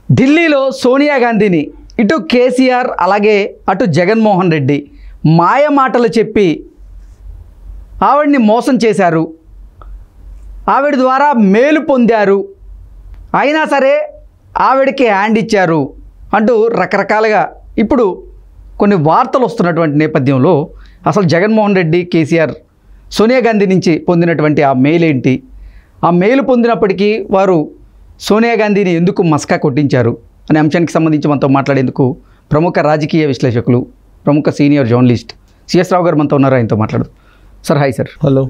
ఢిల్లీలో సోనియా గాంధీని ఇటు కేసీఆర్ అలాగే అటు జగన్మోహన్ రెడ్డి మాయ మాటలు చెప్పి ఆవిడ్ని మోసం చేశారు, ఆవిడ ద్వారా మేలు పొందారు, అయినా సరే ఆవిడకి హ్యాండ్ ఇచ్చారు అంటూ రకరకాలుగా ఇప్పుడు కొన్ని వార్తలు వస్తున్నటువంటి నేపథ్యంలో అసలు జగన్మోహన్ రెడ్డి కేసీఆర్ సోనియా గాంధీ నుంచి పొందినటువంటి ఆ మెయిల్ ఏంటి, ఆ మెయిల్ పొందినప్పటికీ వారు సోనియా గాంధీని ఎందుకు మస్కా కొట్టించారు అనే అంశానికి సంబంధించి మనతో మాట్లాడేందుకు ప్రముఖ రాజకీయ విశ్లేషకులు, ప్రముఖ సీనియర్ జర్నలిస్ట్ సిఎస్ రావు గారు మనతో ఉన్నారు. ఆయనతో మాట్లాడు. Sir hi sir. హలో.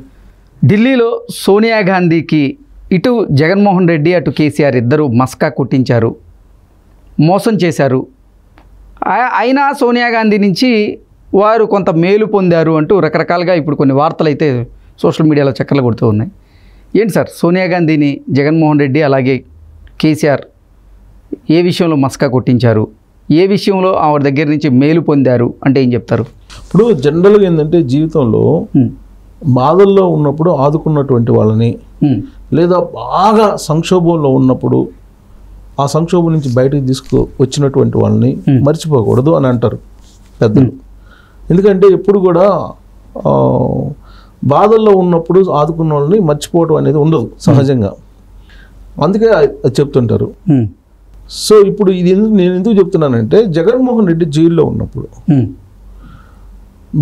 ఢిల్లీలో సోనియా గాంధీకి ఇటు జగన్మోహన్ రెడ్డి అటు కేసీఆర్ ఇద్దరు మస్కా కొట్టించారు, మోసం చేశారు, అయినా సోనియా గాంధీ నుంచి వారు కొంత మేలు పొందారు అంటూ రకరకాలుగా ఇప్పుడు కొన్ని వార్తలు అయితే సోషల్ మీడియాలో చక్కర్లు కొడుతూ ఉన్నాయి. ఏంటి సార్ సోనియా గాంధీని జగన్మోహన్ రెడ్డి అలాగే కేసీఆర్ ఏ విషయంలో మస్కా కొట్టించారు, ఏ విషయంలో ఆవిడ దగ్గర నుంచి మేలు పొందారు అంటే ఏం చెప్తారు? ఇప్పుడు జనరల్గా ఏంటంటే జీవితంలో బాధల్లో ఉన్నప్పుడు ఆదుకున్నటువంటి వాళ్ళని, లేదా బాగా సంక్షోభంలో ఉన్నప్పుడు ఆ సంక్షోభం నుంచి బయటకు వచ్చినటువంటి వాళ్ళని మర్చిపోకూడదు అని అంటారు పెద్దలు. ఎందుకంటే ఎప్పుడు కూడా బాధల్లో ఉన్నప్పుడు ఆదుకున్న వాళ్ళని మర్చిపోవడం అనేది ఉండదు సహజంగా, అందుకే అది చెప్తుంటారు. సో ఇప్పుడు ఇది నేను ఎందుకు చెప్తున్నానంటే, జగన్మోహన్ రెడ్డి జైల్లో ఉన్నప్పుడు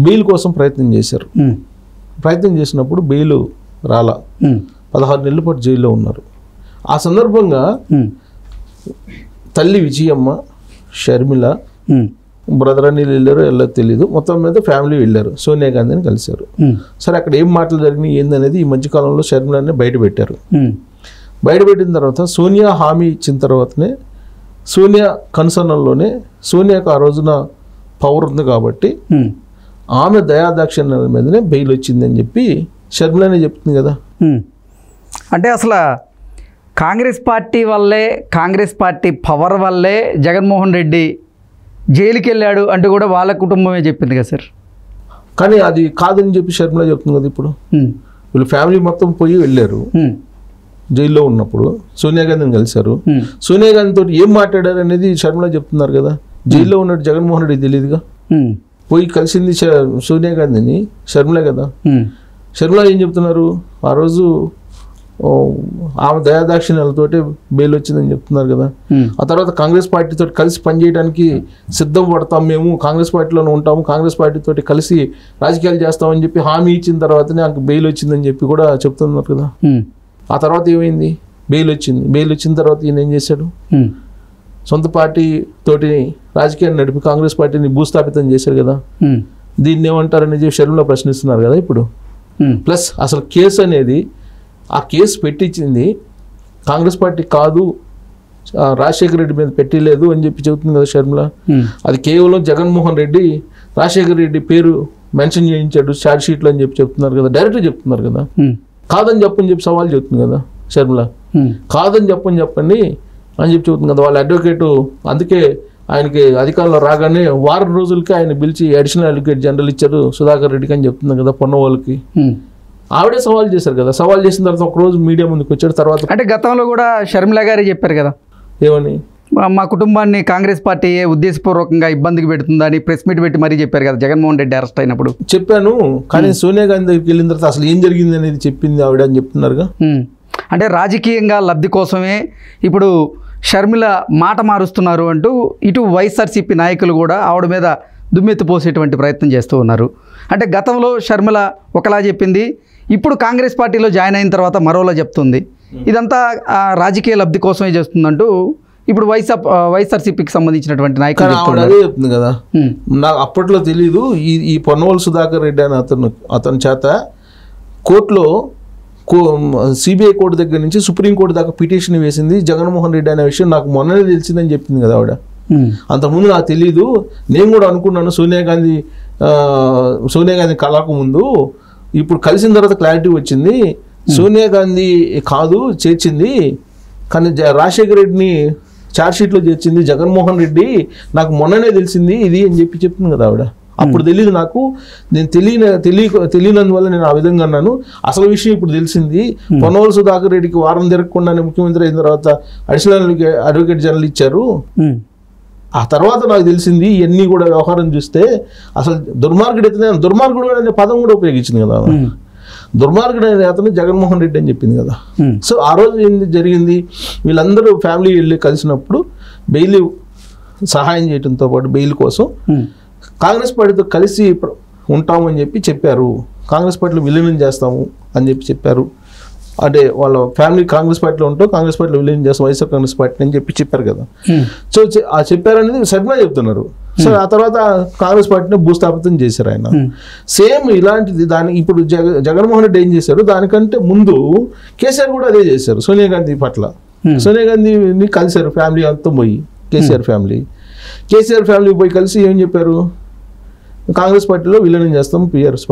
బెయిల్ కోసం ప్రయత్నం చేశారు. ప్రయత్నం చేసినప్పుడు బెయిల్ రాలా, 16 నెలల పాటు జైల్లో ఉన్నారు. ఆ సందర్భంగా తల్లి విజయమ్మ, షర్మిల, బ్రదర్ అని వెళ్ళారో తెలీదు, మొత్తం మీద ఫ్యామిలీ వెళ్ళారు, సోనియా గాంధీని కలిశారు. సరే అక్కడ ఏం మాటలు జరిగినాయి ఏందనేది ఈ మధ్యకాలంలో షర్మిలని బయట పెట్టారు. బయటపెట్టిన తర్వాత సోనియా హామీ ఇచ్చిన తర్వాతనే, సోనియా కన్సర్న్లోనే, సోనియాకు ఆ రోజున పవర్ ఉంది కాబట్టి ఆమె దయాదాక్షిణ్యాల మీదనే బెయిల్ వచ్చిందని చెప్పి షర్మిలనే చెప్తుంది కదా. అంటే అసలు కాంగ్రెస్ పార్టీ వల్లే, కాంగ్రెస్ పార్టీ పవర్ వల్లే జగన్మోహన్ రెడ్డి జైలుకి వెళ్ళాడు అంటూ కూడా వాళ్ళ కుటుంబమే చెప్పింది కదా సార్. కానీ అది కాదని చెప్పి షర్మిల చెప్తుంది కదా. ఇప్పుడు వీళ్ళు ఫ్యామిలీ మొత్తం పోయి వెళ్ళారు, జైల్లో ఉన్నప్పుడు సోనియా గాంధీని కలిశారు. సోనియా గాంధీ తోటి ఏం మాట్లాడారు అనేది షర్మిల చెప్తున్నారు కదా. జైల్లో ఉన్నట్టు జగన్మోహన్ రెడ్డి తెలియదుగా. పోయి కలిసింది సోనియా గాంధీని షర్మిల కదా. షర్మిల ఏం చెప్తున్నారు, ఆ రోజు ఆమె దయాదాక్షిణ్యాలతోటి బెయిల్ వచ్చిందని చెప్తున్నారు కదా. ఆ తర్వాత కాంగ్రెస్ పార్టీతో కలిసి పనిచేయడానికి సిద్ధం పడతాం, మేము కాంగ్రెస్ పార్టీలోనే ఉంటాము, కాంగ్రెస్ పార్టీతో కలిసి రాజకీయాలు చేస్తామని చెప్పి హామీ ఇచ్చిన తర్వాతనే నాకు బెయిల్ వచ్చిందని చెప్పి కూడా చెప్తున్నారు కదా. ఆ తర్వాత ఏమైంది, బెయిల్ వచ్చింది. బెయిల్ వచ్చిన తర్వాత ఈయన ఏం చేశాడు, సొంత పార్టీ తోటి రాజకీయాన్ని నడిపి కాంగ్రెస్ పార్టీని భూస్థాపితం చేశారు కదా. దీన్ని ఏమంటారనేది షర్మిల ప్రశ్నిస్తున్నారు కదా ఇప్పుడు. ప్లస్ అసలు కేసు అనేది, ఆ కేసు పెట్టించింది కాంగ్రెస్ పార్టీ కాదు, రాజశేఖర రెడ్డి మీద పెట్టలేదు అని చెప్పి చెబుతుంది కదా షర్మిల. అది కేవలం జగన్మోహన్ రెడ్డి రాజశేఖర రెడ్డి పేరు మెన్షన్ చేయించాడు ఛార్జ్ షీట్లో అని చెప్పి చెప్తున్నారు కదా, డైరెక్ట్గా చెప్తున్నారు కదా. కాదని చెప్పని సవాల్ చెప్తుంది కదా షర్మిల. కాదని చెప్పండి అని చెప్పి చెబుతుంది కదా వాళ్ళ అడ్వకేటు. అందుకే ఆయనకి అధికారంలో రాగానే వారం రోజులకి ఆయన పిలిచి అడిషనల్ అడ్వకేట్ జనరల్ ఇచ్చారు సుధాకర్ రెడ్డికి అని చెప్తుంది కదా పొన్నవాళ్ళకి. ఆవిడే సవాల్ చేశారు కదా. సవాల్ చేసిన తర్వాత ఒకరోజు మీడియా ముందుకు వచ్చాడు. తర్వాత అంటే గతంలో కూడా షర్మిల గారే చెప్పారు కదా, ఏమని, మా కుటుంబాన్ని కాంగ్రెస్ పార్టీ ఉద్దేశపూర్వకంగా ఇబ్బందికి పెడుతుందని ప్రెస్ మీట్ పెట్టి మరీ చెప్పారు కదా జగన్మోహన్ రెడ్డి అరెస్ట్ అయినప్పుడు. చెప్పాను, కానీ సోనియా గాంధీ దగ్గరికి వెళ్ళిన తర్వాత అసలు ఏం జరిగింది అనేది చెప్పింది ఆవిడ అని చెప్తున్నారుగా. అంటే రాజకీయంగా లబ్ధి కోసమే ఇప్పుడు షర్మిల మాట మారుస్తున్నారు అంటూ ఇటు వైఎస్ఆర్సీపీ నాయకులు కూడా ఆవిడ మీద దుమ్మెత్తి పోసేటువంటి ప్రయత్నం చేస్తూ ఉన్నారు. అంటే గతంలో షర్మిల ఒకలా చెప్పింది, ఇప్పుడు కాంగ్రెస్ పార్టీలో జాయిన్ అయిన తర్వాత మరోలా చెప్తుంది. ఇదంతా రాజకీయ లబ్ధి కోసమే చేస్తుందంటూ ఇప్పుడు వైఎస్ఆర్సీపీకి సంబంధించినటువంటి నాయకులు చెప్తుంది కదా. నాకు అప్పట్లో తెలీదు, ఈ పొన్నవోలు సుధాకర్ రెడ్డి అని అతని చేత కోర్టులో సిబిఐ కోర్టు దగ్గర నుంచి సుప్రీంకోర్టు దాకా పిటిషన్ వేసింది జగన్మోహన్ రెడ్డి అనే విషయం నాకు మొన్ననే తెలిసిందని చెప్పింది కదా ఆవిడ. అంతకుముందు నాకు తెలీదు, నేను కూడా అనుకున్నాను సోనియా గాంధీ కళకు ముందు, ఇప్పుడు కలిసిన తర్వాత క్లారిటీ వచ్చింది. సోనియా గాంధీ కాదు చేర్చింది, కానీ రాజశేఖర రెడ్డిని ఛార్జ్ షీట్లో చేర్చింది జగన్మోహన్ రెడ్డి, నాకు మొన్ననే తెలిసింది ఇది అని చెప్పి చెప్తుంది కదా ఆవిడ. అప్పుడు తెలియదు నాకు, నేను తెలియనందువల్ల నేను ఆ విధంగా అన్నాను. అసలు విషయం ఇప్పుడు తెలిసింది. పొన్నవోలు సుధాకర్ రెడ్డికి వారం తిరగకుండానే ముఖ్యమంత్రి అయిన తర్వాత అడిషనల్ అడ్వకేట్ జనరల్ ఇచ్చారు. ఆ తర్వాత నాకు తెలిసింది ఇవన్నీ కూడా వ్యవహారం చూస్తే అసలు దుర్మార్గుడు అయితే, దుర్మార్గుడు అనే పదం కూడా ఉపయోగించింది కదా. దుర్మార్గుడు అనే అతను జగన్మోహన్ రెడ్డి అని చెప్పింది కదా. సో ఆ రోజు ఏం జరిగింది, వీళ్ళందరూ ఫ్యామిలీ వెళ్ళి కలిసినప్పుడు బెయిల్ సహాయం చేయడంతో పాటు బెయిల్ కోసం కాంగ్రెస్ పార్టీతో కలిసి ఉంటామని చెప్పారు. కాంగ్రెస్ పార్టీలో విలీనం చేస్తాము అని చెప్పారు. అంటే వాళ్ళ ఫ్యామిలీ కాంగ్రెస్ పార్టీలో ఉంటూ కాంగ్రెస్ పార్టీలో విలీనం చేస్తాం వైఎస్ఆర్ కాంగ్రెస్ పార్టీ అని చెప్పారు కదా. సో ఆ చెప్పారనేది శర్మ చెప్తున్నారు. సో ఆ తర్వాత కాంగ్రెస్ పార్టీని భూస్థాపితం చేశారు ఆయన. సేమ్ ఇలాంటిది ఇప్పుడు జగన్మోహన్ రెడ్డి ఏం చేశారు, దానికంటే ముందు కేసీఆర్ కూడా అదే చేశారు సోనియా గాంధీ పట్ల. సోనియా గాంధీని కలిశారు ఫ్యామిలీ అంతా పోయి, కేసీఆర్ ఫ్యామిలీ పోయి కలిసి ఏం చెప్పారు, కాంగ్రెస్ పార్టీలో విలీనం చేస్తాం టీఆర్ఎస్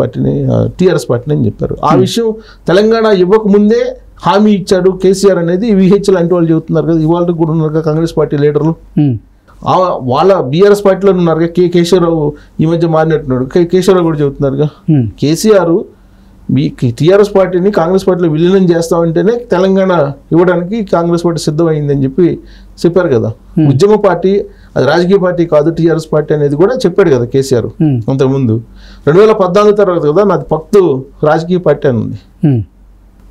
పార్టీని అని చెప్పారు. ఆ విషయం తెలంగాణ ఇవ్వకముందే హామీ ఇచ్చాడు కేసీఆర్ అనేది విహెచ్ లాంటి వాళ్ళు చెబుతున్నారు కదా. ఇవాళ కూడా ఉన్నారు కదా కాంగ్రెస్ పార్టీ లీడర్లు, వాళ్ళ బీఆర్ఎస్ పార్టీలో ఉన్నారు. కేశవరావు ఈ మధ్య మారినట్టున్నాడు, కేశవరావు కూడా చెబుతున్నారుగా. కేసీఆర్ టీఆర్ఎస్ పార్టీని కాంగ్రెస్ పార్టీలో విలీనం చేస్తామంటేనే తెలంగాణ ఇవ్వడానికి కాంగ్రెస్ పార్టీ సిద్ధమైందని చెప్పారు కదా. ఉద్యమ పార్టీ, అది రాజకీయ పార్టీ కాదు టీఆర్ఎస్ పార్టీ అనేది కూడా చెప్పాడు కదా కేసీఆర్ అంతకుముందు. 2014 తర్వాత కదా నాది పక్తు రాజకీయ పార్టీ అని ఉంది,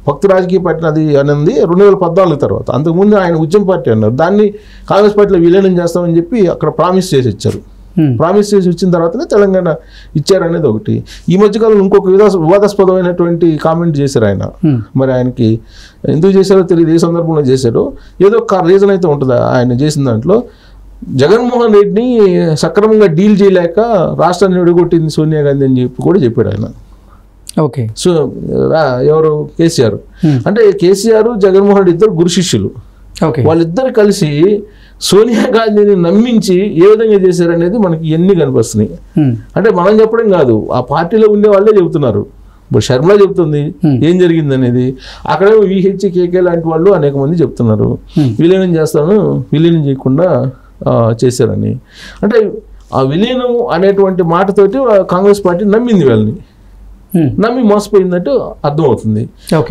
పక్తు రాజకీయ పార్టీ అది అనేది 2014 తర్వాత. అంతకుముందు ఆయన ఉద్యమ పార్టీ అన్నారు. దాన్ని కాంగ్రెస్ పార్టీలో విలీనం చేస్తామని చెప్పి అక్కడ ప్రామిస్ చేసి ఇచ్చారు. ప్రామిస్ చేసి ఇచ్చిన తర్వాతనే తెలంగాణ ఇచ్చారనేది ఒకటి. ఈ మధ్యకాలంలో ఇంకొక వివాదాస్పదమైనటువంటి కామెంట్ చేశారు ఆయన. మరి ఆయనకి ఎందుకు చేశారో తెలియదు, ఏ సందర్భంలో చేశారో, ఏదో ఒక రీజన్ అయితే ఉంటుంది ఆయన చేసిన దాంట్లో. జగన్మోహన్ రెడ్డిని సక్రమంగా డీల్ చేయలేక రాష్ట్రాన్ని విడగొట్టింది సోనియా గాంధీ అని కూడా చెప్పాడు ఆయన. ఓకే. సో ఎవరు, కేసీఆర్. అంటే కేసీఆర్ జగన్మోహన్ రెడ్డి ఇద్దరు గురు శిష్యులు. వాళ్ళిద్దరు కలిసి సోనియా గాంధీని నమ్మించి ఏ విధంగా చేశారనేది మనకి ఎన్ని కనిపిస్తున్నాయి. అంటే మనం చెప్పడం కాదు, ఆ పార్టీలో ఉండే వాళ్ళే చెబుతున్నారు. ఇప్పుడు శర్మ చెబుతుంది ఏం జరిగింది అనేది. అక్కడేమో విహెచ్ కేకే లాంటి వాళ్ళు అనేక మంది చెప్తున్నారు విలీనం చేస్తాను, విలీనం చేయకుండా చేశారని. అంటే ఆ విలీనం అనేటువంటి మాటతోటి కాంగ్రెస్ పార్టీ నమ్మింది వాళ్ళని, నమ్మి మోసపోయిందంటూ అర్థమవుతుంది.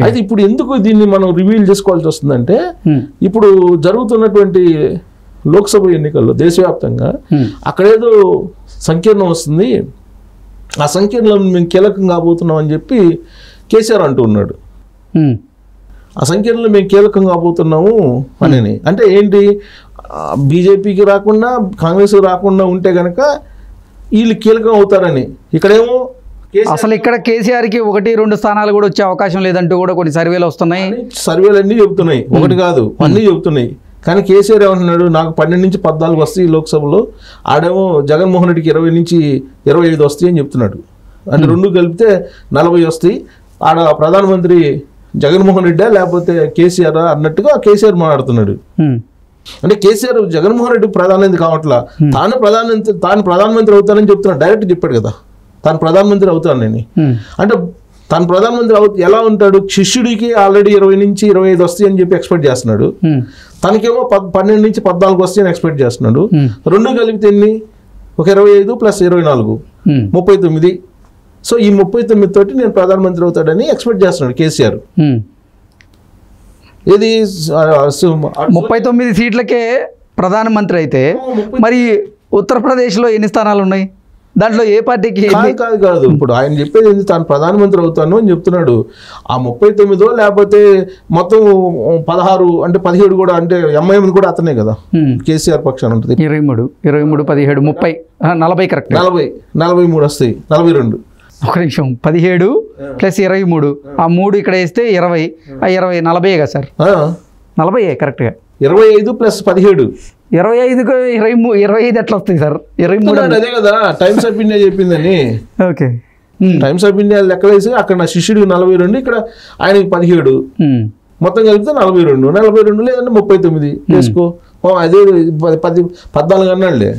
అయితే ఇప్పుడు ఎందుకు దీన్ని మనం రివీల్ చేసుకోవాల్సి వస్తుందంటే, ఇప్పుడు జరుగుతున్నటువంటి లోక్సభ ఎన్నికల్లో దేశవ్యాప్తంగా అక్కడేదో సంకీర్ణం వస్తుంది, ఆ సంకీర్ణం మేము కీలకం కాబోతున్నాం అని చెప్పి కేసీఆర్ అంటూ ఉన్నాడు. ఆ సంకీర్ణంలో మేము కీలకం కాబోతున్నాము అని. అంటే ఏంటి, బీజేపీకి రాకుండా కాంగ్రెస్కి రాకుండా ఉంటే కనుక వీళ్ళు కీలకం అవుతారని. ఇక్కడేమో అసలు ఇక్కడ కేసీఆర్కి 1-2 స్థానాలు కూడా వచ్చే అవకాశం లేదంటూ కూడా కొన్ని సర్వేలు వస్తున్నాయి. సర్వేలు అన్నీ చెబుతున్నాయి, ఒకటి కాదు అన్నీ చెబుతున్నాయి. కానీ కేసీఆర్ ఏమంటున్నాడు, నాకు 12 నుంచి 14 వస్తాయి లోక్సభలో, ఆడేమో జగన్మోహన్ రెడ్డికి 20 నుంచి 25 వస్తాయి అని చెప్తున్నాడు. అంటే రెండు కలిపితే 40 వస్తాయి. ఆడ ప్రధానమంత్రి జగన్మోహన్ రెడ్డా లేకపోతే కేసీఆర్ అన్నట్టుగా కేసీఆర్ మాట్లాడుతున్నాడు. అంటే కేసీఆర్ జగన్మోహన్ రెడ్డి ప్రధానమంత్రి కావట్లా, తాను ప్రధానమంత్రి అవుతానని చెప్తున్నాడు. డైరెక్ట్ చెప్పాడు కదా తాను ప్రధానమంత్రి అవుతాను నేను. అంటే తాను ప్రధానమంత్రి ఎలా ఉంటాడు, శిష్యుడికి ఆల్రెడీ 20 నుంచి 25 వస్తాయి అని చెప్పి ఎక్స్పెక్ట్ చేస్తున్నాడు. తనకేమో 12 నుంచి 14 వస్తాయి అని ఎక్స్పెక్ట్ చేస్తున్నాడు. రెండు కలిపితే ఎన్ని, ఒక 25 + 24 39. సో ఈ 39 తోటి నేను ప్రధానమంత్రి అవుతాడని ఎక్స్పెక్ట్ చేస్తున్నాడు కేసీఆర్. ఇది 39 సీట్లకే ప్రధానమంత్రి అయితే మరి ఉత్తరప్రదేశ్లో ఎన్ని స్థానాలు ఉన్నాయి, దాంట్లో ఏ పార్టీకి? కాదు ఇప్పుడు ఆయన చెప్పేది ఏంటి, తాను ప్రధానమంత్రి అవుతాను అని చెప్తున్నాడు. ఆ 39 లేకపోతే మొత్తం 16 అంటే 17 కూడా, అంటే ఎంఐఎం కూడా అతనే కదా కేసీఆర్ పక్షాన ఉంటుంది. 23, 17, 30, 40 కరెక్ట్. 43 వస్తాయి, 42. ఒక నిమిషం, 17 + 23, ఆ 3 ఇక్కడ వేస్తే 20, 20 40 కదా సార్? 40 కరెక్ట్గా. 25 + 17, 25కు 25 ఎట్లా వస్తాయి సార్? 23 అదే కదా టైమ్స్ ఆఫ్ ఇండియా చెప్పిందని. ఓకే, టైమ్స్ ఆఫ్ ఇండియా లెక్కలేసి అక్కడ నా శిష్యుడికి 42, ఇక్కడ ఆయనకి 17, మొత్తం కలిపితే 42 లేదంటే 39 వేసుకో. అదే 14 అన్నాడులే,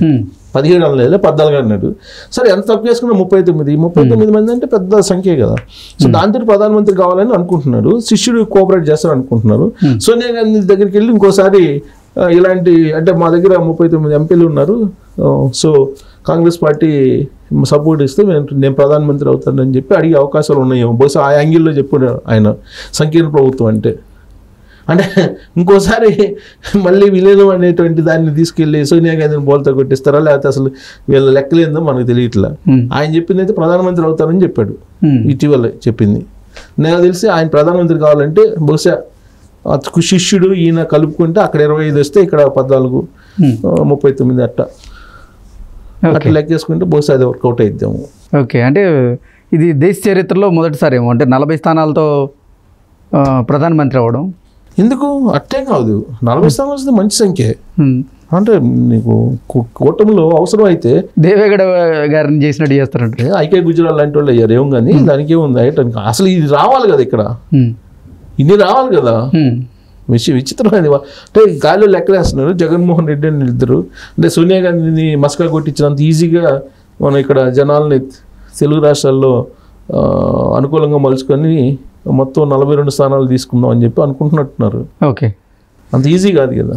17 అనలేదు 14 అన్నాడు. సరే ఎంత తప్పు చేసుకున్నా 39 మంది అంటే పెద్ద సంఖ్య కదా. సో దాంతో ప్రధానమంత్రి కావాలని అనుకుంటున్నారు, శిష్యుడు కోఆపరేట్ చేస్తారు అనుకుంటున్నారు. సోనియా గాంధీ దగ్గరికి వెళ్ళి ఇంకోసారి ఇలాంటి అంటే మా దగ్గర 39 ఎంపీలు ఉన్నారు, సో కాంగ్రెస్ పార్టీ సపోర్ట్ ఇస్తే నేను ప్రధానమంత్రి అవుతానని చెప్పి అడిగే అవకాశాలు ఉన్నాయేమో, బహుశా ఆ యాంగిల్లో చెప్పాడు ఆయన సంకీర్ణ ప్రభుత్వం అంటే. అంటే ఇంకోసారి మళ్ళీ విలీనం అనేటువంటి దాన్ని తీసుకెళ్ళి సోనియా గాంధీని బోల్తా కొట్టిస్తారా, లేకపోతే అసలు వీళ్ళ లెక్కలేందో మనకు తెలియట్లా. ఆయన చెప్పింది అయితే ప్రధానమంత్రి అవుతారని చెప్పాడు, ఇటీవల చెప్పింది. నాకు తెలిసి ఆయన ప్రధానమంత్రి కావాలంటే బహుశా శిష్యుడు ఈయన కలుపుకుంటే అక్కడ 25 వస్తే ఇక్కడ 14, 39 అట్లా లెక్కేసుకుంటే బహుశా అది వర్కౌట్ అయిద్దాము. ఓకే, అంటే ఇది దేశ చరిత్రలో మొదటిసారి ఏమో అంటే 40 స్థానాలతో ప్రధానమంత్రి అవ్వడం. ఎందుకు అట్టే కాదు, 40 స్థానాలు వస్తే మంచి సంఖ్య. అంటే నీకు కూటమిలో అవసరం అయితే దేవేగౌడ గారిని చేసినట్టు చేస్తారంటే ఐకే గుజరాల్ లాంటి వాళ్ళు అయ్యారు ఏం, కానీ దానికి ఏముంది అయ్యటానికి. అసలు ఇది రావాలి కదా, ఇక్కడ ఇన్ని రావాలి కదా. విచిత్రం అది. అంటే గాలిలో లెక్కలేస్తున్నారు జగన్మోహన్ రెడ్డి అని ఇద్దరు. అంటే సోనియా గాంధీని మస్కా కొట్టించినంత ఈజీగా మనం ఇక్కడ జనాల్ని తెలుగు రాష్ట్రాల్లో అనుకూలంగా మలుచుకొని మొత్తం 42 స్థానాలు తీసుకుందాం అని చెప్పి అనుకుంటున్నట్టున్నారు. ఓకే, అంత ఈజీ కాదు కదా.